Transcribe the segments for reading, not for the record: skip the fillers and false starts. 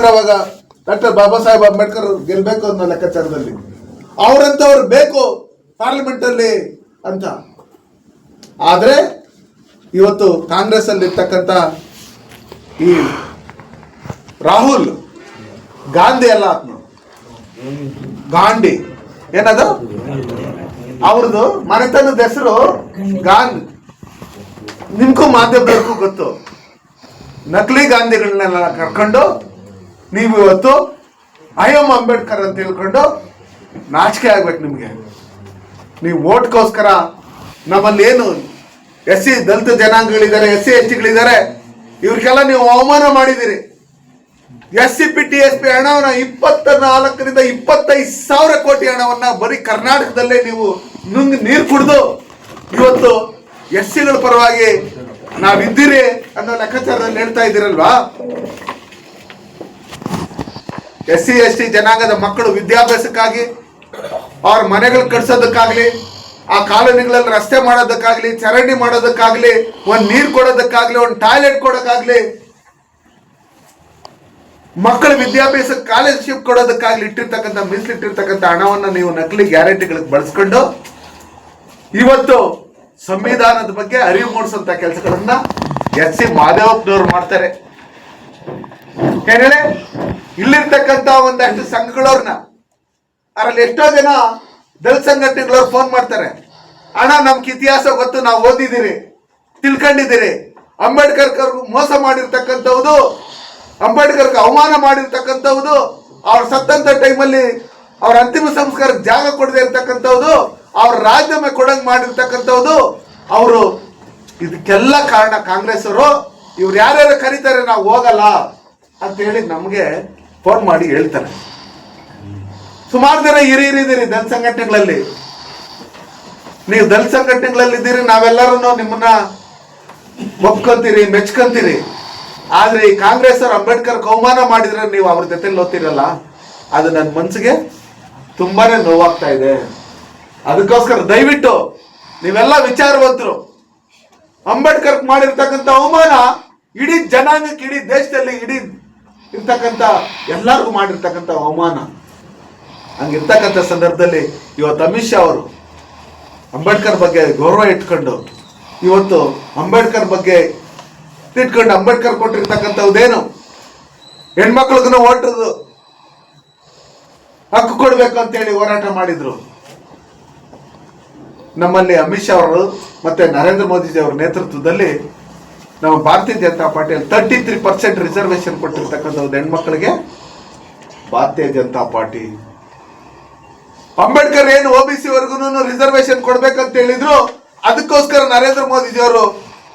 ಅಂದ್ರೆ ಅವಾಗ ಡಾಕ್ಟರ್ ಬಾಬಾ ಸಾಹೇಬ್ ಅಂಬೇಡ್ಕರ್ ಗೆಲ್ಬೇಕು ಅನ್ನೋ ಲೆಕ್ಕಾಚಾರದಲ್ಲಿ ಅವರಂತವ್ರು ಬೇಕು ಪಾರ್ಲಿಮೆಂಟ್ ಅಲ್ಲಿ ಅಂತ. ಆದ್ರೆ ಇವತ್ತು ಕಾಂಗ್ರೆಸ್ ಅಲ್ಲಿ ಇರ್ತಕ್ಕಂಥ ಈ ರಾಹುಲ್ ಗಾಂಧಿ ಅಲ್ಲ, ಗಾಂಧಿ ಏನದು ಅವ್ರದ್ದು ಮನೆತನದ ಹೆಸರು ಗಾಂಧಿ. ನಿಮ್ಗೂ ಮಾಧ್ಯಮದವ್ರಿಗೂ ಗೊತ್ತು. ನಕಲಿ ಗಾಂಧಿಗಳನ್ನೆಲ್ಲ ಕರ್ಕೊಂಡು ನೀವು ಇವತ್ತು ಅಂಬೇಡ್ಕರ್ ಅಂತ ಹೇಳ್ಕೊಂಡು ನಾಚಿಕೆ ಆಗ್ಬೇಕು ನಿಮ್ಗೆ. ನೀವು ಓಟ್ಗೋಸ್ಕರ ನಮ್ಮಲ್ಲಿ ಏನು SC ದಲಿತ ಜನಾಂಗಗಳಿದ್ದಾರೆ, SC STಗಳಿದ್ದಾರೆ, ಇವ್ರಿಗೆಲ್ಲ ನೀವು ಅವಮಾನ ಮಾಡಿದಿರಿ. SCP-TSP ಹಣವನ್ನ 24ರಿಂದ 25,000 ಕೋಟಿ ಹಣವನ್ನ ಬರೀ ಕರ್ನಾಟಕದಲ್ಲೇ ನೀವು ನುಂಗಿ ನೀರು ಕುಡಿದು ಇವತ್ತು SCಗಳ ಪರವಾಗಿ ನಾವಿದ್ದೀರಿ ಅನ್ನೋ ಲೆಕ್ಕಾಚಾರದಲ್ಲಿ ಹೇಳ್ತಾ ಇದ್ದೀರಲ್ವಾ. SC ST ಜನಾಂಗದ ಮಕ್ಕಳು ವಿದ್ಯಾಭ್ಯಾಸಕ್ಕಾಗಿ ಅವ್ರ ಮನೆಗಳು ಕಟ್ಸೋದಕ್ಕಾಗ್ಲಿ, ಆ ಕಾಲೋನಿಗಳಲ್ಲಿ ರಸ್ತೆ ಮಾಡೋದಕ್ಕಾಗ್ಲಿ, ಚರಂಡಿ ಮಾಡೋದಕ್ಕಾಗ್ಲಿ, ಒಂದ್ ನೀರು ಕೊಡೋದಕ್ಕಾಗ್ಲಿ, ಒಂದು ಟಾಯ್ಲೆಟ್ ಕೊಡೋಕ್ಕಾಗ್ಲಿ, ಮಕ್ಕಳ ವಿದ್ಯಾಭ್ಯಾಸ ಸ್ಕಾಲರ್ಶಿಪ್ ಕೊಡೋದಕ್ಕಾಗ್ಲಿ ಇಟ್ಟಿರ್ತಕ್ಕಂಥ ಮೀಸಲಿಟ್ಟಿರ್ತಕ್ಕಂಥ ಹಣವನ್ನ ನೀವು ನಕಲಿ ಗ್ಯಾರಂಟಿಗಳಿಗೆ ಬಳಸ್ಕೊಂಡು ಇವತ್ತು ಸಂವಿಧಾನದ ಬಗ್ಗೆ ಅರಿವು ಮೂಡಿಸುವಂತ ಕೆಲಸಗಳನ್ನ SC ಮಾದೇವಪ್ಪನವ್ರು ಮಾಡ್ತಾರೆ. ಏನೇಳೆ ಇಲ್ಲಿರ್ತಕ್ಕಂಥ ಒಂದಷ್ಟು ಸಂಘಗಳವ್ರನ್ನ ಅದರಲ್ಲಿ ಎಷ್ಟೋ ಜನ ದಲಿತ ಸಂಘಟನೆಗಳವ್ರು ಫೋನ್ ಮಾಡ್ತಾರೆ, ಅಣ್ಣ ನಮ್ಗೆ ಇತಿಹಾಸ ಗೊತ್ತು, ನಾವು ಓದಿದ್ದೀರಿ, ತಿಳ್ಕೊಂಡಿದ್ದೀರಿ, ಅಂಬೇಡ್ಕರ್ ಮೋಸ ಮಾಡಿರ್ತಕ್ಕಂಥದ್ದು, ಅಂಬೇಡ್ಕರ್ಗೆ ಅವಮಾನ ಮಾಡಿರ್ತಕ್ಕಂಥದ್ದು, ಅವ್ರು ಸತ್ತಂತ ಟೈಮಲ್ಲಿ ಅವ್ರ ಅಂತಿಮ ಸಂಸ್ಕಾರಕ್ಕೆ ಜಾಗ ಕೊಡದೆ ಇರ್ತಕ್ಕಂಥದ್ದು, ಅವ್ರ ರಾಜೀನಾಮೆ ಕೊಡಂಗ್ ಮಾಡಿರ್ತಕ್ಕಂಥದ್ದು, ಅವರು ಇದಕ್ಕೆಲ್ಲ ಕಾರಣ ಕಾಂಗ್ರೆಸ್ ಅವರು. ಇವ್ರು ಯಾರ್ಯಾರು ಕರೀತಾರೆ ನಾವು ಹೋಗಲ್ಲ ಅಂತ ಹೇಳಿ ನಮ್ಗೆ ಫೋನ್ ಮಾಡಿ ಹೇಳ್ತಾರೆ. ಸುಮಾರು ಜನ ಹಿರಿಯರಿದ್ದೀರಿ ದಲಿತ ಸಂಘಟನೆಗಳಲ್ಲಿ, ನೀವು ದಲಿತ ಸಂಘಟನೆಗಳಲ್ಲಿ ಇದ್ದೀರಿ, ನಾವೆಲ್ಲರೂ ನಿಮ್ಮನ್ನ ಒಪ್ಕೊಂತೀರಿ, ಮೆಚ್ಕೊಂತೀರಿ. ಆದ್ರೆ ಈ ಕಾಂಗ್ರೆಸ್ ಅವರು ಅಂಬೇಡ್ಕರ್ ಅವಮಾನ ಮಾಡಿದ್ರೆ ನೀವು ಅವ್ರ ಜೊತೆಲಿ ಓದ್ತಿರಲ್ಲ, ಅದು ನನ್ನ ಮನ್ಸಿಗೆ ತುಂಬಾನೇ ನೋವಾಗ್ತಾ ಇದೆ. ಅದಕ್ಕೋಸ್ಕರ ದಯವಿಟ್ಟು ನೀವೆಲ್ಲ ವಿಚಾರವಂತರು, ಅಂಬೇಡ್ಕರ್ ಮಾಡಿರ್ತಕ್ಕಂಥ ಅವಮಾನ ಇಡೀ ಜನಾಂಗಕ್ಕೆ, ಇಡೀ ದೇಶದಲ್ಲಿ, ಇಡೀ ಇರ್ತಕ್ಕಂಥ ಎಲ್ಲರಿಗೂ ಮಾಡಿರ್ತಕ್ಕಂಥ ಅವಮಾನ. ಹಂಗಿರ್ತಕ್ಕಂಥ ಸಂದರ್ಭದಲ್ಲಿ ಇವತ್ತು ಅಮಿತ್ ಶಾ ಅವರು ಅಂಬೇಡ್ಕರ್ ಬಗ್ಗೆ ಗೌರವ ಇಟ್ಕೊಂಡು ಇವತ್ತು ಅಂಬೇಡ್ಕರ್ ಬಗ್ಗೆ ಇಟ್ಕೊಂಡು ಅಂಬೇಡ್ಕರ್ ಕೊಟ್ಟಿರ್ತಕ್ಕಂಥದ್ದೇನು ಹೆಣ್ಮಕ್ಳಿಗೂ ಓಟದ ಹಕ್ಕು ಕೊಡ್ಬೇಕು ಅಂತ ಹೇಳಿ ಹೋರಾಟ ಮಾಡಿದ್ರು. ನಮ್ಮಲ್ಲಿ ಅಮಿತ್ ಶಾ ಅವರು ಮತ್ತೆ ನರೇಂದ್ರ ಮೋದಿಜಿ ಅವರ ನೇತೃತ್ವದಲ್ಲಿ ನಮ್ಮ ಭಾರತೀಯ ಜನತಾ ಪಾರ್ಟಿಯಲ್ಲಿ 33% ರಿಸರ್ವೇಶನ್ ಕೊಟ್ಟಿರ್ತಕ್ಕಂಥದ್ದು ಹೆಣ್ಮಕ್ಳಿಗೆ ಭಾರತೀಯ ಜನತಾ ಪಾರ್ಟಿ. ಅಂಬೇಡ್ಕರ್ ಏನು OBC ವರ್ಗು ರಿಸರ್ವೇಶನ್ ಕೊಡ್ಬೇಕಂತ ಹೇಳಿದ್ರು, ಅದಕ್ಕೋಸ್ಕರ ನರೇಂದ್ರ ಮೋದಿಜಿ ಅವರು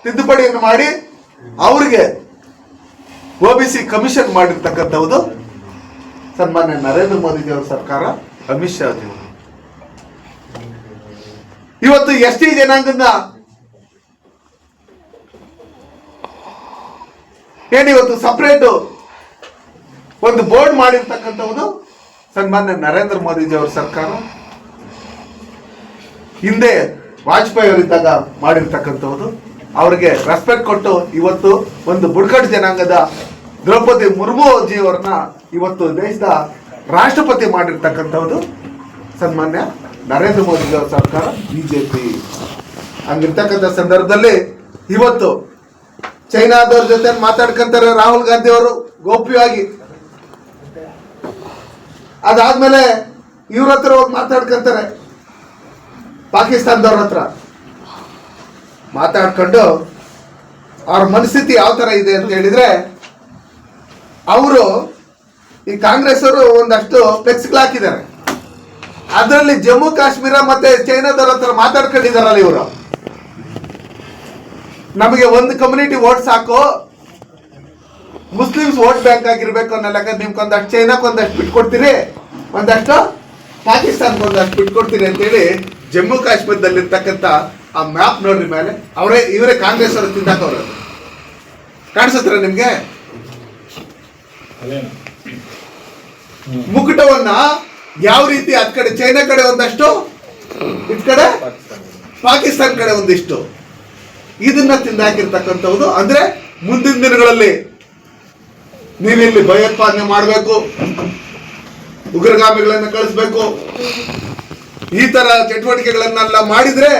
ತಿದ್ದುಪಡಿಯನ್ನು ಮಾಡಿ ಅವ್ರಿಗೆ OBC ಕಮಿಷನ್ ಮಾಡಿರ್ತಕ್ಕಂಥದ್ದು ಸನ್ಮಾನ್ಯ ನರೇಂದ್ರ ಮೋದಿಜಿ ಅವರ ಸರ್ಕಾರ, ಅಮಿತ್ ಶಾ ಅವರು. ಇವತ್ತು ST ಜನಾಂಗನ ಏನಿವತ್ತು ಸಪರೇಟ್ ಒಂದು ಬೋರ್ಡ್ ಮಾಡಿರ್ತಕ್ಕಂಥದ್ದು ಸನ್ಮಾನ್ಯ ನರೇಂದ್ರ ಮೋದಿಜಿ ಅವರ ಸರ್ಕಾರ. ಹಿಂದೆ ವಾಜಪೇಯಿ ಅವರಿದ್ದಾಗ ಮಾಡಿರ್ತಕ್ಕಂಥದ್ದು, ಅವರಿಗೆ ರೆಸ್ಪೆಕ್ಟ್ ಕೊಟ್ಟು ಇವತ್ತು ಒಂದು ಬುಡಕಟ್ಟು ಜನಾಂಗದ ದ್ರೌಪದಿ ಮುರ್ಮು ಜಿ ಅವ್ರನ್ನ ಇವತ್ತು ದೇಶದ ರಾಷ್ಟ್ರಪತಿ ಮಾಡಿರ್ತಕ್ಕಂಥದ್ದು ಸನ್ಮಾನ್ಯ ನರೇಂದ್ರ ಮೋದಿ ಅವರ ಸರ್ಕಾರ, BJP. ಹಂಗಿರ್ತಕ್ಕಂಥ ಸಂದರ್ಭದಲ್ಲಿ ಇವತ್ತು ಚೈನಾದವ್ರ ಜೊತೆ ಮಾತಾಡ್ಕೊಂತಾರೆ ರಾಹುಲ್ ಗಾಂಧಿ ಅವರು ಗೌಪ್ಯವಾಗಿ. ಅದಾದ್ಮೇಲೆ ಇವ್ರ ಹತ್ರ ಹೋಗಿ ಮಾತಾಡ್ಕೊಂತಾರೆ ಪಾಕಿಸ್ತಾನದವ್ರ ಹತ್ರ. ಮಾತಾಡ್ಕೊಂಡು ಅವ್ರ ಮನಸ್ಥಿತಿ ಯಾವ ತರ ಇದೆ ಅಂತ ಹೇಳಿದ್ರೆ, ಅವರು ಈ ಕಾಂಗ್ರೆಸ್ ಅವರು ಒಂದಷ್ಟು ಫ್ಲೆಕ್ಸ್ಗಳು ಹಾಕಿದ್ದಾರೆ. ಅದರಲ್ಲಿ ಜಮ್ಮು ಕಾಶ್ಮೀರ ಮತ್ತೆ ಚೈನಾದವ್ರ ಹತ್ರ ಮಾತಾಡ್ಕೊಂಡಿದಾರಲ್ಲ ಇವರು, ನಮಗೆ ಒಂದು ಕಮ್ಯುನಿಟಿ ವೋಟ್ ಸಾಕು, ಮುಸ್ಲಿಮ್ಸ್ ವೋಟ್ ಬ್ಯಾಂಕ್ ಆಗಿರ್ಬೇಕು ಅನ್ನೋ ಲೆಕ್ಕ. ನಿಮ್ಗೆ ಒಂದಷ್ಟು ಚೈನಾಕ್ ಒಂದಷ್ಟು ಬಿಟ್ಕೊಡ್ತೀರಿ, ಒಂದಷ್ಟು ಪಾಕಿಸ್ತಾನಕ್ಕೆ ಒಂದಷ್ಟು ಬಿಟ್ಕೊಡ್ತೀರಿ ಅಂತೇಳಿ ಜಮ್ಮು ಕಾಶ್ಮೀರದಲ್ಲಿ ಇರ್ತಕ್ಕಂಥ ಆ ಮ್ಯಾಪ್ ನೋಡ್ರಿ ಮೇಲೆ ಇವರೇ ಕಾಂಗ್ರೆಸ್ ಅವರು ತಿಂದಾಕವ್ರು. ಕಾಣಿಸುತ್ತರ ನಿಮ್ಗೆ? ಮುಕುಟವನ್ನ ಯಾವ ರೀತಿ ಅದ್ ಕಡೆ ಚೈನಾ ಕಡೆ ಒಂದಷ್ಟು, ಇದ್ ಕಡೆ ಪಾಕಿಸ್ತಾನ ಕಡೆ ಒಂದಿಷ್ಟು, ಇದನ್ನ ತಿಂದಾಕಿರ್ತಕ್ಕಂಥದ್ದು. ಅಂದ್ರೆ ಮುಂದಿನ ದಿನಗಳಲ್ಲಿ ನೀವಿಲ್ಲಿ ಭಯೋತ್ಪಾದನೆ ಮಾಡಬೇಕು, ಉಗ್ರಗಾಮಿಗಳನ್ನ ಕಳಿಸ್ಬೇಕು, ಈ ತರ ಚಟುವಟಿಕೆಗಳನ್ನೆಲ್ಲ ಮಾಡಿದ್ರೆ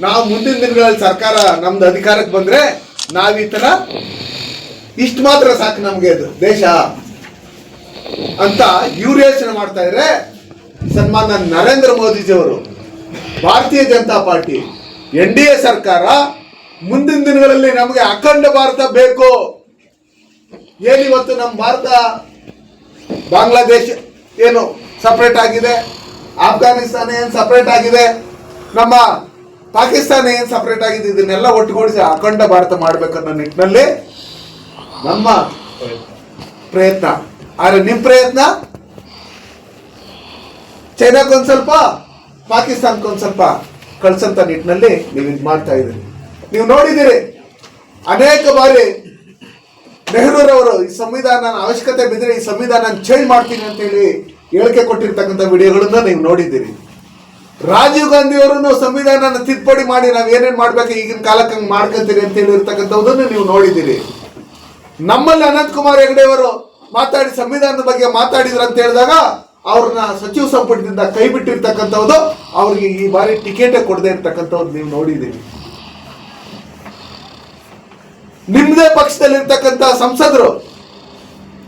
ನಾವು ಮುಂದಿನ ದಿನಗಳಲ್ಲಿ ಸರ್ಕಾರ ನಮ್ದು ಅಧಿಕಾರಕ್ಕೆ ಬಂದ್ರೆ ನಾವ್ ಈ ತರ ಇಷ್ಟು ಮಾತ್ರ ಸಾಕು ನಮ್ಗೆ ಅದು ದೇಶ ಅಂತ ಇವ್ರು ಯೋಚನೆ ಮಾಡ್ತಾ ಇದ್ರೆ, ಸನ್ಮಾನ್ಯ ನರೇಂದ್ರ ಮೋದಿಜಿಯವರು, ಭಾರತೀಯ ಜನತಾ ಪಾರ್ಟಿ, NDA ಸರ್ಕಾರ ಮುಂದಿನ ದಿನಗಳಲ್ಲಿ ನಮಗೆ ಅಖಂಡ ಭಾರತ ಬೇಕು. ಏನಿವತ್ತು ನಮ್ಮ ಭಾರತ ಬಾಂಗ್ಲಾದೇಶ ಏನು ಸಪರೇಟ್ ಆಗಿದೆ, ಆಫ್ಘಾನಿಸ್ತಾನ ಏನು ಸಪರೇಟ್ ಆಗಿದೆ, ನಮ್ಮ ಪಾಕಿಸ್ತಾನ ಏನು ಸಪರೇಟ್ ಆಗಿದೆ, ಇದನ್ನೆಲ್ಲ ಒಟ್ಟುಗೂಡಿಸಿ ಅಖಂಡ ಭಾರತ ಮಾಡ್ಬೇಕನ್ನೋ ನಿಟ್ಟಿನಲ್ಲಿ ನಮ್ಮ ಪ್ರಯತ್ನ. ಆದ್ರೆ ನಿಮ್ ಪ್ರಯತ್ನ ಚೈನಾಕ್ಕೊಂದ್ ಸ್ವಲ್ಪ, ಪಾಕಿಸ್ತಾನಕ್ಕೊಂದ್ ಸ್ವಲ್ಪ ಕಳ್ಸಂತ ನಿಟ್ಟಿನಲ್ಲಿ ನೀವು ಇದು ಮಾಡ್ತಾ ಇದ್ದೀರಿ. ನೀವು ನೋಡಿದ್ದೀರಿ ಅನೇಕ ಬಾರಿ ನೆಹರೂರವರು ಈ ಸಂವಿಧಾನ ಅವಶ್ಯಕತೆ ಬಿದ್ದರೆ ಈ ಸಂವಿಧಾನ ಚೇಂಜ್ ಮಾಡ್ತೀನಿ ಅಂತ ಹೇಳಿ ಹೇಳಿಕೆ ಕೊಟ್ಟಿರ್ತಕ್ಕಂಥ ವಿಡಿಯೋಗಳನ್ನ ನೀವು ನೋಡಿದ್ದೀರಿ. ರಾಜೀವ್ ಗಾಂಧಿ ಅವರನ್ನು ಸಂವಿಧಾನ ತಿದ್ದುಪಡಿ ಮಾಡಿ ನಾವ್ ಏನೇನ್ ಮಾಡ್ಬೇಕು ಈಗಿನ ಕಾಲಕ್ಕೆ ಹಂಗೆ ಮಾಡ್ಕೊಂತೀರಿ ಅಂತ ಹೇಳಿರ್ತಕ್ಕಂಥದ್ದನ್ನು ನೀವು ನೋಡಿದ್ದೀರಿ. ನಮ್ಮಲ್ಲಿ ಅನಂತ್ ಕುಮಾರ್ ಹೆಗಡೆ ಅವರು ಮಾತಾಡಿ ಸಂವಿಧಾನದ ಬಗ್ಗೆ ಮಾತಾಡಿದ್ರು ಅಂತ ಹೇಳಿದಾಗ ಅವ್ರನ್ನ ಸಚಿವ ಸಂಪುಟದಿಂದ ಕೈ ಬಿಟ್ಟಿರ್ತಕ್ಕಂಥದ್ದು, ಅವ್ರಿಗೆ ಈ ಬಾರಿ ಟಿಕೆಟ್ ಕೊಡದೆ ಇರ್ತಕ್ಕಂಥದ್ದು ನೀವು ನೋಡಿದ್ದೀರಿ. ನಿಮ್ದೇ ಪಕ್ಷದಲ್ಲಿರ್ತಕ್ಕಂಥ ಸಂಸದರು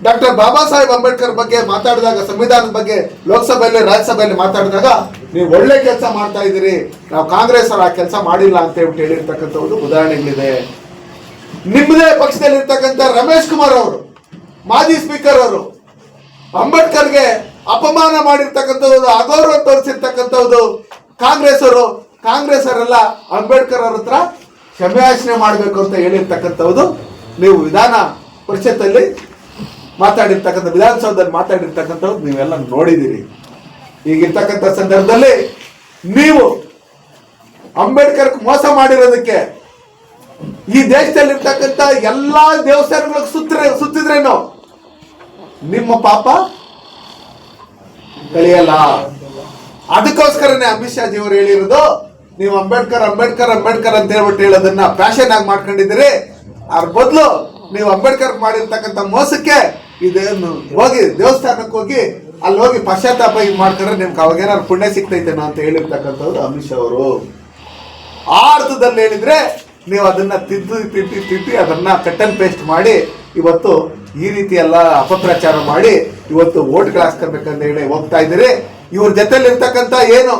ಡಾಕ್ಟರ್ ಬಾಬಾ ಸಾಹೇಬ್ ಅಂಬೇಡ್ಕರ್ ಬಗ್ಗೆ ಮಾತಾಡಿದಾಗ, ಸಂವಿಧಾನದ ಬಗ್ಗೆ ಲೋಕಸಭೆಯಲ್ಲಿ ರಾಜ್ಯಸಭೆಯಲ್ಲಿ ಮಾತಾಡಿದಾಗ ನೀವು ಒಳ್ಳೆ ಕೆಲಸ ಮಾಡ್ತಾ ಇದ್ದೀರಿ, ನಾವು ಕಾಂಗ್ರೆಸ್ ಅವರು ಆ ಕೆಲಸ ಮಾಡಿಲ್ಲ ಅಂತ ಹೇಳ್ಬಿಟ್ಟು ಹೇಳಿರ್ತಕ್ಕಂಥದ್ದು ಉದಾಹರಣೆಗಳಿದೆ. ನಿಮ್ಮದೇ ಪಕ್ಷದಲ್ಲಿರ್ತಕ್ಕಂಥ ರಮೇಶ್ ಕುಮಾರ್ ಅವರು, ಮಾಜಿ ಸ್ಪೀಕರ್ ಅವರು, ಅಂಬೇಡ್ಕರ್ಗೆ ಅಪಮಾನ ಮಾಡಿರ್ತಕ್ಕಂಥದ್ದು, ಅಗೌರವ ತೋರಿಸಿರ್ತಕ್ಕಂಥದ್ದು ಕಾಂಗ್ರೆಸ್ ಅವರೆಲ್ಲ ಅಂಬೇಡ್ಕರ್ ಅವ್ರ ಹತ್ರ ಕ್ಷಮೆಯಾಚನೆ ಮಾಡಬೇಕು ಅಂತ ಹೇಳಿರ್ತಕ್ಕಂಥದ್ದು ನೀವು ವಿಧಾನ ಪರಿಷತ್ತಲ್ಲಿ ಮಾತಾಡಿರ್ತಕ್ಕಂಥ, ವಿಧಾನಸೌಧದಲ್ಲಿ ಮಾತಾಡಿರ್ತಕ್ಕಂಥದ್ದು ನೀವೆಲ್ಲ ನೋಡಿದ್ದೀರಿ. ಈಗಿರ್ತಕ್ಕಂಥ ಸಂದರ್ಭದಲ್ಲಿ ನೀವು ಅಂಬೇಡ್ಕರ್ ಮೋಸ ಮಾಡಿರೋದಕ್ಕೆ ಈ ದೇಶದಲ್ಲಿರ್ತಕ್ಕಂಥ ಎಲ್ಲಾ ದೇವಸ್ಥಾನಗಳಿಗೆ ಸುತ್ತಿದ್ರೇನು ನಿಮ್ಮ ಪಾಪ ಕಳಿಯಲ್ಲ. ಅದಕ್ಕೋಸ್ಕರನೇ ಅಮಿತ್ ಶಾ ಜಿ ಅವರು ಹೇಳಿರೋದು, ನೀವು ಅಂಬೇಡ್ಕರ್ ಅಂಬೇಡ್ಕರ್ ಅಂಬೇಡ್ಕರ್ ಅಂತ ಹೇಳ್ಬಿಟ್ಟು ಹೇಳೋದನ್ನ ಫ್ಯಾಷನ್ ಆಗಿ ಮಾಡ್ಕೊಂಡಿದ್ದೀರಿ. ಅದ್ರ ಬದಲು ನೀವು ಅಂಬೇಡ್ಕರ್ ಮಾಡಿರ್ತಕ್ಕಂಥ ಮೋಸಕ್ಕೆ ಇದೇನು ಹೋಗಿ ದೇವಸ್ಥಾನಕ್ಕೆ ಹೋಗಿ ಅಲ್ಲಿ ಹೋಗಿ ಪಶ್ಚಾತ್ತಾಪ ಇದು ಮಾಡ್ಕೊಂಡ್ರೆ ನಿಮ್ಗೆ ಅವಾಗ ಏನಾದ್ರು ಪುಣ್ಯ ಸಿಗ್ತೈತೇನೋ ಅಂತ ಹೇಳಿರ್ತಕ್ಕಂಥದ್ದು ಅಮಿತ್ ಶಾ ಅವರು. ಆ ಅರ್ಥದಲ್ಲಿ ಹೇಳಿದ್ರೆ ನೀವು ಅದನ್ನ ತಿದ್ದಿ ಅದನ್ನ ಕಟ್ ಅಂಡ್ ಪೇಸ್ಟ್ ಮಾಡಿ ಇವತ್ತು ಈ ರೀತಿ ಎಲ್ಲ ಅಪಪ್ರಚಾರ ಮಾಡಿ ಇವತ್ತು ಓಟ್ಗಳು ಹಾಸ್ಕೊಬೇಕಂತ ಹೇಳಿ ಹೋಗ್ತಾ ಇದ್ದೀರಿ. ಇವ್ರ ಜೊತೆಲಿ ಇರ್ತಕ್ಕಂಥ ಏನು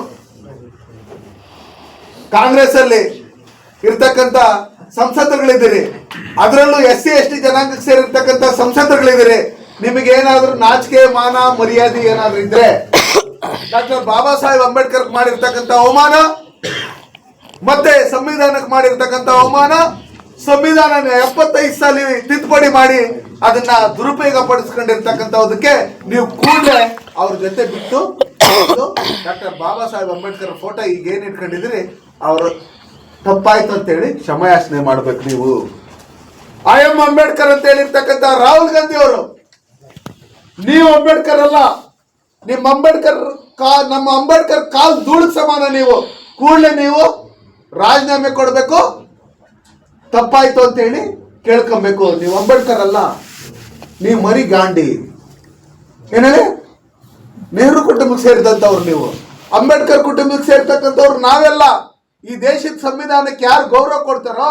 ಕಾಂಗ್ರೆಸ್ ಅಲ್ಲಿ ಇರ್ತಕ್ಕಂಥ ಸಂಸದರುಗಳಿದ್ದೀರಿ, ಅದರಲ್ಲೂ SC ST ಜನಾಂಗಕ್ಕೆ ಸೇರಿರ್ತಕ್ಕಂಥ ಸಂಸದರುಗಳಿದ್ದೀರಿ. ನಿಮಗೆ ಏನಾದ್ರೂ ನಾಚಿಕೆ ಮಾನ ಮರ್ಯಾದೆ ಏನಾದ್ರೂ ಇದ್ರೆ ಡಾಕ್ಟರ್ ಬಾಬಾ ಸಾಹೇಬ್ ಅಂಬೇಡ್ಕರ್ ಮಾಡಿರ್ತಕ್ಕಂಥ ಅವಮಾನ ಮತ್ತೆ ಸಂವಿಧಾನಕ್ಕೆ ಮಾಡಿರ್ತಕ್ಕಂಥ ಅವಮಾನ, ಸಂವಿಧಾನ 75 ಸಾಲಿ ತಿದ್ದುಪಡಿ ಮಾಡಿ ಅದನ್ನ ದುರುಪಯೋಗ ಪಡಿಸ್ಕೊಂಡಿರ್ತಕ್ಕಂಥದಕ್ಕೆ ನೀವು ಕೂಡಲೇ ಅವ್ರ ಜೊತೆ ಬಿಟ್ಟು ಡಾಕ್ಟರ್ ಬಾಬಾ ಸಾಹೇಬ್ ಅಂಬೇಡ್ಕರ್ ಫೋಟೋ ಈಗ ಏನ್ ಇಟ್ಕೊಂಡಿದ್ರಿ ಅವರು ತಪ್ಪಾಯ್ತು ಅಂತ ಹೇಳಿ ಕ್ಷಮೆಯಾಚನೆ ಮಾಡ್ಬೇಕು. ನೀವು IM ಅಂಬೇಡ್ಕರ್ ಅಂತ ಹೇಳಿರ್ತಕ್ಕಂಥ ರಾಹುಲ್ ಗಾಂಧಿ ಅವರು, ನೀವು ಅಂಬೇಡ್ಕರ್ ಅಲ್ಲ, ನಿಮ್ಮ ಅಂಬೇಡ್ಕರ್ ನಮ್ಮ ಅಂಬೇಡ್ಕರ್ ಕಾಲ್ ಧೂಳಿಗೆ ಸಮಾನ. ನೀವು ಕೂಡಲೇ ನೀವು ರಾಜೀನಾಮೆ ಕೊಡಬೇಕು, ತಪ್ಪಾಯ್ತು ಅಂತ ಹೇಳಿ ಕೇಳ್ಕೊಬೇಕು. ನೀವು ಅಂಬೇಡ್ಕರ್ ಅಲ್ಲ, ನೀವು ಮರಿ ಗಾಂಡಿ. ಏನ್ ಹೇಳಿ, ನೆಹರು ಕುಟುಂಬಕ್ಕೆ ಸೇರಿದಂತವ್ರು ನೀವು, ಅಂಬೇಡ್ಕರ್ ಕುಟುಂಬಕ್ಕೆ ಸೇರ್ತಕ್ಕಂಥವ್ರು ನಾವೆಲ್ಲ. ಈ ದೇಶದ ಸಂವಿಧಾನಕ್ಕೆ ಯಾರು ಗೌರವ ಕೊಡ್ತಾರೋ,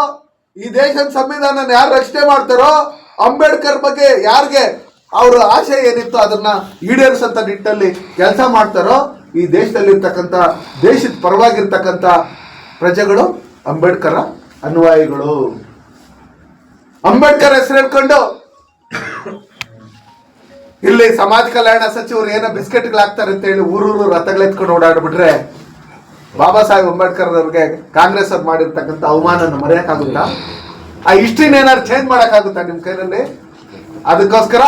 ಈ ದೇಶದ ಸಂವಿಧಾನ ಯಾರು ರಕ್ಷಣೆ ಮಾಡ್ತಾರೋ, ಅಂಬೇಡ್ಕರ್ ಬಗ್ಗೆ ಯಾರಿಗೆ ಅವ್ರ ಆಶೆ ಏನಿತ್ತು ಅದನ್ನ ಈಡೇರಿಸಂತ ನಿಟ್ಟಲ್ಲಿ ಕೆಲಸ ಮಾಡ್ತಾರೋ, ಈ ದೇಶದಲ್ಲಿರ್ತಕ್ಕಂಥ ದೇಶದ ಪರವಾಗಿರ್ತಕ್ಕಂಥ ಪ್ರಜೆಗಳು ಅಂಬೇಡ್ಕರ್ ಅನ್ವಯಿಗಳು. ಅಂಬೇಡ್ಕರ್ ಹೆಸರು ಹೇಳ್ಕೊಂಡು ಇಲ್ಲಿ ಸಮಾಜ ಕಲ್ಯಾಣ ಸಚಿವರು ಏನೋ ಬಿಸ್ಕೆಟ್ಗಳು ಹಾಕ್ತಾರೆ ಅಂತ ಹೇಳಿ ಊರೂರು ರಥಗಳೆತ್ಕೊಂಡು ಓಡಾಡ್ಬಿಟ್ರೆ ಬಾಬಾ ಸಾಹೇಬ್ ಅಂಬೇಡ್ಕರ್ ಅವ್ರಿಗೆ ಕಾಂಗ್ರೆಸ್ ಅವ್ರು ಮಾಡಿರ್ತಕ್ಕಂಥ ಅವಮಾನನ ಮರೆಯಕ್ಕಾಗುತ್ತಾ? ಆ ಹಿಸ್ಟ್ರಿನ ಏನಾದ್ರು ಚೇಂಜ್ ಮಾಡಕ್ಕಾಗುತ್ತಾ ನಿಮ್ಮ ಕೈಯಲ್ಲಿ? ಅದಕ್ಕೋಸ್ಕರ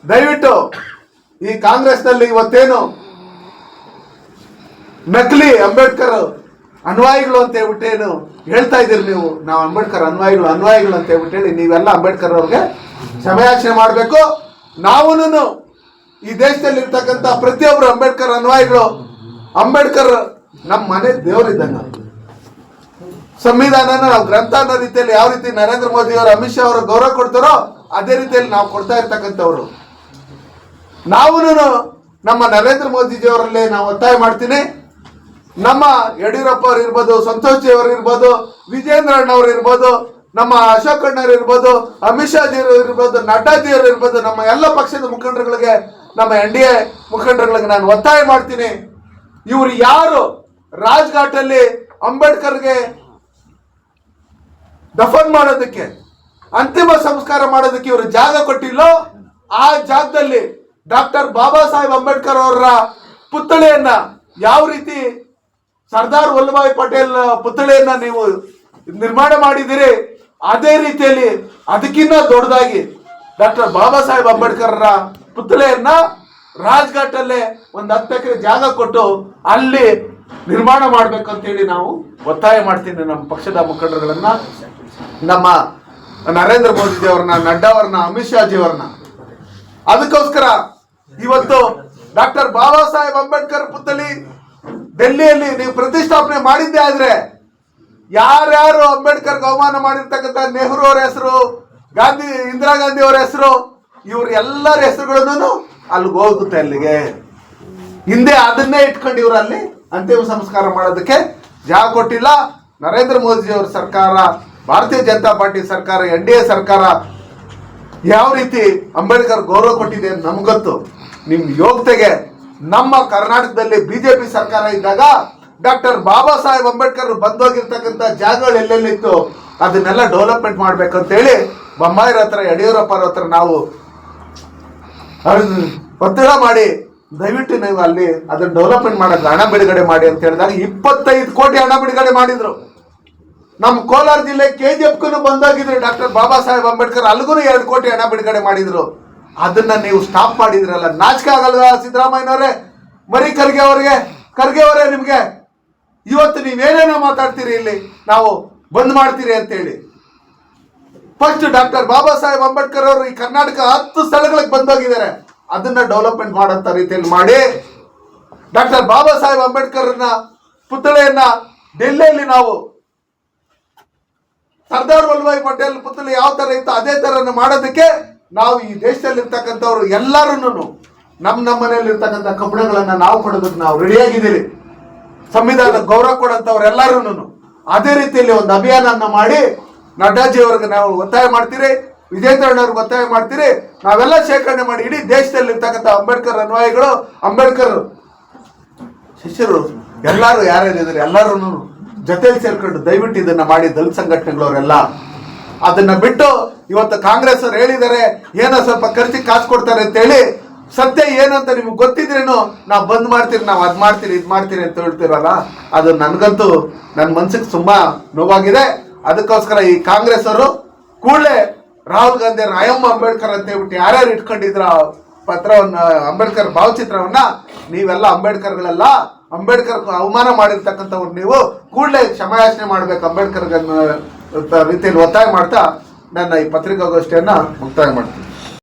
ದಯವಿಟ್ಟು ಈ ಕಾಂಗ್ರೆಸ್ನಲ್ಲಿ ಇವತ್ತೇನು ನಕಲಿ ಅಂಬೇಡ್ಕರ್ ಅನ್ವಾಯಿಗಳು ಅಂತ ಹೇಳ್ಬಿಟ್ಟೇನು ಹೇಳ್ತಾ ಇದ್ದೀರಿ ನೀವು, ನಾವು ಅಂಬೇಡ್ಕರ್ ಅನ್ವಾಯಿಗಳು ಅಂತ ಹೇಳ್ಬಿಟ್ಟು ಹೇಳಿ ನೀವೆಲ್ಲ ಅಂಬೇಡ್ಕರ್ ಅವ್ರಿಗೆ ಕ್ಷಮೆಯಾಚನೆ ಮಾಡಬೇಕು. ನಾವೂನು ಈ ದೇಶದಲ್ಲಿ ಇರ್ತಕ್ಕಂಥ ಪ್ರತಿಯೊಬ್ಬರು ಅಂಬೇಡ್ಕರ್ ಅನ್ವಾಯಿಗಳು. ಅಂಬೇಡ್ಕರ್ ನಮ್ಮ ಮನೆ ದೇವರಿದ್ದಂಗ. ಸಂವಿಧಾನನ ನಾವು ಗ್ರಂಥ ಅನ್ನೋ ರೀತಿಯಲ್ಲಿ ಯಾವ ರೀತಿ ನರೇಂದ್ರ ಮೋದಿ ಅವರು ಅಮಿತ್ ಶಾ ಅವರು ಗೌರವ ಕೊಡ್ತಾರೋ ಅದೇ ರೀತಿಯಲ್ಲಿ ನಾವು ಕೊಡ್ತಾ ಇರ್ತಕ್ಕಂಥವ್ರು. ನಾವು ನಮ್ಮ ನರೇಂದ್ರ ಮೋದಿಜಿಯವರಲ್ಲೇ ನಾವು ಒತ್ತಾಯ ಮಾಡ್ತೀನಿ. ನಮ್ಮ ಯಡಿಯೂರಪ್ಪ ಅವ್ರು ಇರ್ಬೋದು, ಸಂತೋಷ್ ಜಿ ಅವರು ಇರ್ಬೋದು, ವಿಜೇಂದ್ರ ಅಣ್ಣವ್ರು ಇರ್ಬೋದು, ನಮ್ಮ ಅಶೋಕ್ ಅಣ್ಣವ್ರು ಇರ್ಬೋದು, ಅಮಿತ್ ಶಾ ಜಿಯವರು ಇರ್ಬೋದು, ನಡ್ಡಾಜಿಯವರು ಇರ್ಬೋದು, ನಮ್ಮ ಎಲ್ಲ ಪಕ್ಷದ ಮುಖಂಡರುಗಳಿಗೆ, ನಮ್ಮ NDA ಮುಖಂಡರುಗಳಿಗೆ ನಾನು ಒತ್ತಾಯ ಮಾಡ್ತೀನಿ. ಇವರು ಯಾರು ರಾಜ್ಘಾಟಲ್ಲಿ ಅಂಬೇಡ್ಕರ್ಗೆ ದಫನ್ ಮಾಡೋದಕ್ಕೆ, ಅಂತಿಮ ಸಂಸ್ಕಾರ ಮಾಡೋದಕ್ಕೆ ಇವರು ಜಾಗ ಕೊಟ್ಟಿಲ್ಲೋ, ಆ ಜಾಗದಲ್ಲಿ ಡಾಕ್ಟರ್ ಬಾಬಾ ಸಾಹೇಬ್ ಅಂಬೇಡ್ಕರ್ ಅವರ ಪುತ್ಥಳಿಯನ್ನ ಯಾವ ರೀತಿ ಸರ್ದಾರ್ ವಲ್ಲಭಾಯ್ ಪಟೇಲ್ ಪುತ್ಥಳಿಯನ್ನ ನೀವು ನಿರ್ಮಾಣ ಮಾಡಿದಿರಿ, ಅದೇ ರೀತಿಯಲ್ಲಿ ಅದಕ್ಕಿಂತ ದೊಡ್ಡದಾಗಿ ಡಾಕ್ಟರ್ ಬಾಬಾ ಸಾಹೇಬ್ ಅಂಬೇಡ್ಕರ್ ಪುತ್ಥಳಿಯನ್ನ ರಾಜ್ಘಾಟಲ್ಲೇ ಒಂದು 10 ಎಕರೆ ಜಾಗ ಕೊಟ್ಟು ಅಲ್ಲಿ ನಿರ್ಮಾಣ ಮಾಡ್ಬೇಕಂತೇಳಿ ನಾವು ಒತ್ತಾಯ ಮಾಡ್ತೀನಿ. ನಮ್ಮ ಪಕ್ಷದ ಮುಖಂಡರುಗಳನ್ನ, ನಮ್ಮ ನರೇಂದ್ರ ಮೋದಿ ಅವ್ರನ್ನ, ನಡ್ಡಾ ಅವ್ರನ್ನ, ಅಮಿತ್ ಶಾ ಜಿ ಅವ್ರನ್ನ. ಅದಕ್ಕೋಸ್ಕರ ಇವತ್ತು ಡಾಕ್ಟರ್ ಬಾಬಾ ಸಾಹೇಬ್ ಅಂಬೇಡ್ಕರ್ ಪುತ್ಥಳಿ ಡೆಲ್ಲಿಯಲ್ಲಿ ನೀವು ಪ್ರತಿಷ್ಠಾಪನೆ ಮಾಡಿದ್ದೆ ಆದ್ರೆ ಯಾರ್ಯಾರು ಅಂಬೇಡ್ಕರ್ಗೆ ಅವಮಾನ ಮಾಡಿರ್ತಕ್ಕಂಥ ನೆಹರು ಅವರ ಹೆಸರು, ಇಂದಿರಾ ಗಾಂಧಿ ಅವರ ಹೆಸರು, ಇವ್ರ ಎಲ್ಲರ ಹೆಸರುಗಳನ್ನು ಅಲ್ಲಿಗೆ ಹೋಗುತ್ತೆ. ಅಲ್ಲಿಗೆ ಹಿಂದೆ ಅದನ್ನೇ ಇಟ್ಕೊಂಡು ಇವರು ಅಲ್ಲಿ ಅಂತಿಮ ಸಂಸ್ಕಾರ ಮಾಡೋದಕ್ಕೆ ಜಾಗ ಕೊಟ್ಟಿಲ್ಲ. ನರೇಂದ್ರ ಮೋದಿ ಅವರ ಸರ್ಕಾರ, ಭಾರತೀಯ ಜನತಾ ಪಾರ್ಟಿ ಸರ್ಕಾರ, NDA ಸರ್ಕಾರ ಯಾವ ರೀತಿ ಅಂಬೇಡ್ಕರ್ ಗೌರವ ಕೊಟ್ಟಿದೆ ಅಂತ ನಮ್ಗೊತ್ತು. ನಿಮ್ ಯೋಗ್ಯತೆಗೆ ನಮ್ಮ ಕರ್ನಾಟಕದಲ್ಲಿ BJP ಸರ್ಕಾರ ಇದ್ದಾಗ ಡಾಕ್ಟರ್ ಬಾಬಾ ಸಾಹೇಬ್ ಅಂಬೇಡ್ಕರ್ ಬಂದೋಗಿರ್ತಕ್ಕಂಥ ಜಾಗಗಳು ಎಲ್ಲೆಲ್ಲಿತ್ತು ಅದನ್ನೆಲ್ಲ ಡೆವಲಪ್ಮೆಂಟ್ ಮಾಡ್ಬೇಕಂತ ಹೇಳಿ ಬೊಮ್ಮಾಯಿರ ಹತ್ರ, ಯಡಿಯೂರಪ್ಪರ ಹತ್ರ ನಾವು ಒತ್ತಡ ಮಾಡಿ ದಯವಿಟ್ಟು ನೀವು ಅಲ್ಲಿ ಅದನ್ನ ಡೆವಲಪ್ಮೆಂಟ್ ಮಾಡೋದು ಹಣ ಬಿಡುಗಡೆ ಮಾಡಿ ಅಂತ ಹೇಳಿದಾಗ 25 ಕೋಟಿ ಹಣ ಬಿಡುಗಡೆ ಮಾಡಿದ್ರು. ನಮ್ಮ ಕೋಲಾರ ಜಿಲ್ಲೆ KGF ಬಂದೋಗಿದ್ರು ಡಾಕ್ಟರ್ ಬಾಬಾ ಸಾಹೇಬ್ ಅಂಬೇಡ್ಕರ್, ಅಲ್ಲಿಗೂ 2 ಕೋಟಿ ಹಣ ಬಿಡುಗಡೆ ಮಾಡಿದ್ರು. ಅದನ್ನ ನೀವು ಸ್ಟಾಪ್ ಮಾಡಿದ್ರಲ್ಲ, ನಾಚಿಕೆ ಆಗಲ್ವಾ ಸಿದ್ದರಾಮಯ್ಯನವರೇ? ಮರಿ ಖರ್ಗೆ ಅವರೇ ನಿಮ್ಗೆ ಇವತ್ತು ನೀವೇನೇನೋ ಮಾತಾಡ್ತೀರಿ, ಇಲ್ಲಿ ನಾವು ಬಂದ್ ಮಾಡ್ತೀರಿ ಅಂತೇಳಿ. ಫಸ್ಟ್ ಡಾಕ್ಟರ್ ಬಾಬಾ ಸಾಹೇಬ್ ಅಂಬೇಡ್ಕರ್ ಅವರು ಈ ಕರ್ನಾಟಕ 10 ಸ್ಥಳಗಳಿಗೆ ಬಂದೋಗಿದ್ದಾರೆ. ಅದನ್ನ ಡೆವಲಪ್ಮೆಂಟ್ ಮಾಡೋಂಥ ರೀತಿಯಲ್ಲಿ ಮಾಡಿ ಡಾಕ್ಟರ್ ಬಾಬಾ ಸಾಹೇಬ್ ಅಂಬೇಡ್ಕರ್ನ ಪುತ್ಥಳಿಯನ್ನ ಡೆಲ್ಲಿಯಲ್ಲಿ ನಾವು ಸರ್ದಾರ್ ವಲ್ಲಭಾಯ್ ಪಟೇಲ್ ಪುತ್ಥಳಿ ಯಾವ ತರ ಇತ್ತು ಅದೇ ತರ ಮಾಡೋದಕ್ಕೆ ನಾವು ಈ ದೇಶದಲ್ಲಿ ಇರ್ತಕ್ಕಂಥವ್ರು ಎಲ್ಲರೂ ನಮ್ಮ ಮನೆಯಲ್ಲಿ ಇರ್ತಕ್ಕಂಥ ಕಬ್ಬಣಗಳನ್ನ ನಾವು ಕೊಡೋದಕ್ಕೆ ನಾವು ರೆಡಿಯಾಗಿದ್ದೀರಿ. ಸಂವಿಧಾನ ಗೌರವ ಕೊಡಂತವ್ರು ಎಲ್ಲರೂ ಅದೇ ರೀತಿಯಲ್ಲಿ ಒಂದು ಅಭಿಯಾನನ್ನ ಮಾಡಿ ನಡ್ಡಾಜಿ ಅವ್ರಿಗೆ ನಾವು ಒತ್ತಾಯ ಮಾಡ್ತೀರಿ, ವಿಜೇಂದ್ರ ಅಣ್ಣವ್ರಿಗೆ ಒತ್ತಾಯ ಮಾಡ್ತೀರಿ. ನಾವೆಲ್ಲ ಶೇಖರಣೆ ಮಾಡಿ ಇಡೀ ದೇಶದಲ್ಲಿ ಇರ್ತಕ್ಕಂಥ ಅಂಬೇಡ್ಕರ್ ಅನ್ವಯಿಗಳು, ಅಂಬೇಡ್ಕರ್ ಶಿಷ್ಯರು ಎಲ್ಲರೂ ಯಾರ್ಯಾರಿದ್ದಾರೆ ಎಲ್ಲರೂ ಜೊತೆಲಿ ಸೇರ್ಕೊಂಡು ದಯವಿಟ್ಟು ಇದನ್ನ ಮಾಡಿ ದಲಿತ ಸಂಘಟನೆಗಳವರೆಲ್ಲ ಅದನ್ನ ಬಿಟ್ಟು ಇವತ್ತು ಕಾಂಗ್ರೆಸ್ ಅವ್ರು ಹೇಳಿದ್ದಾರೆ ಏನೋ ಸ್ವಲ್ಪ ಖರ್ಚಿಗೆ ಕಾಸು ಕೊಡ್ತಾರೆ ಅಂತ ಹೇಳಿ. ಸತ್ಯ ಏನಂತ ನಿಮ್ಗೆ ಗೊತ್ತಿದ್ರೇನು ನಾವು ಬಂದ್ ಮಾಡ್ತೀರಿ, ನಾವು ಅದ್ ಮಾಡ್ತೀರಿ ಇದ್ ಮಾಡ್ತೀರಿ ಅಂತ ಹೇಳ್ತಿರಲ್ಲ, ಅದು ನನ್ಗಂತೂ ನನ್ನ ಮನ್ಸಿಗೆ ತುಂಬಾ ನೋವಾಗಿದೆ. ಅದಕ್ಕೋಸ್ಕರ ಈ ಕಾಂಗ್ರೆಸ್ ಅವರು ಕೂಡಲೇ ರಾಹುಲ್ ಗಾಂಧಿ ಅಯ್ಯಮ್ಮ ಅಂಬೇಡ್ಕರ್ ಅಂತ ಹೇಳ್ಬಿಟ್ಟು ಯಾರ್ಯಾರು ಇಟ್ಕೊಂಡಿದ್ರ ಪತ್ರವನ್ನ, ಅಂಬೇಡ್ಕರ್ ಭಾವಚಿತ್ರವನ್ನ, ನೀವೆಲ್ಲ ಅಂಬೇಡ್ಕರ್ಗಳೆಲ್ಲ ಅಂಬೇಡ್ಕರ್ ಅವಮಾನ ಮಾಡಿರ್ತಕ್ಕಂಥವ್ರು ನೀವು ಕೂಡಲೇ ಕ್ಷಮಾಯಾಚನೆ ಮಾಡ್ಬೇಕು ಅಂಬೇಡ್ಕರ್ ರೀತಿಯಲ್ಲಿ ಒತ್ತಾಯ ಮಾಡ್ತಾ ನನ್ನ ಈ ಪತ್ರಿಕಾಗೋಷ್ಠಿಯನ್ನ ಮುಕ್ತಾಯ ಮಾಡ್ತೀನಿ.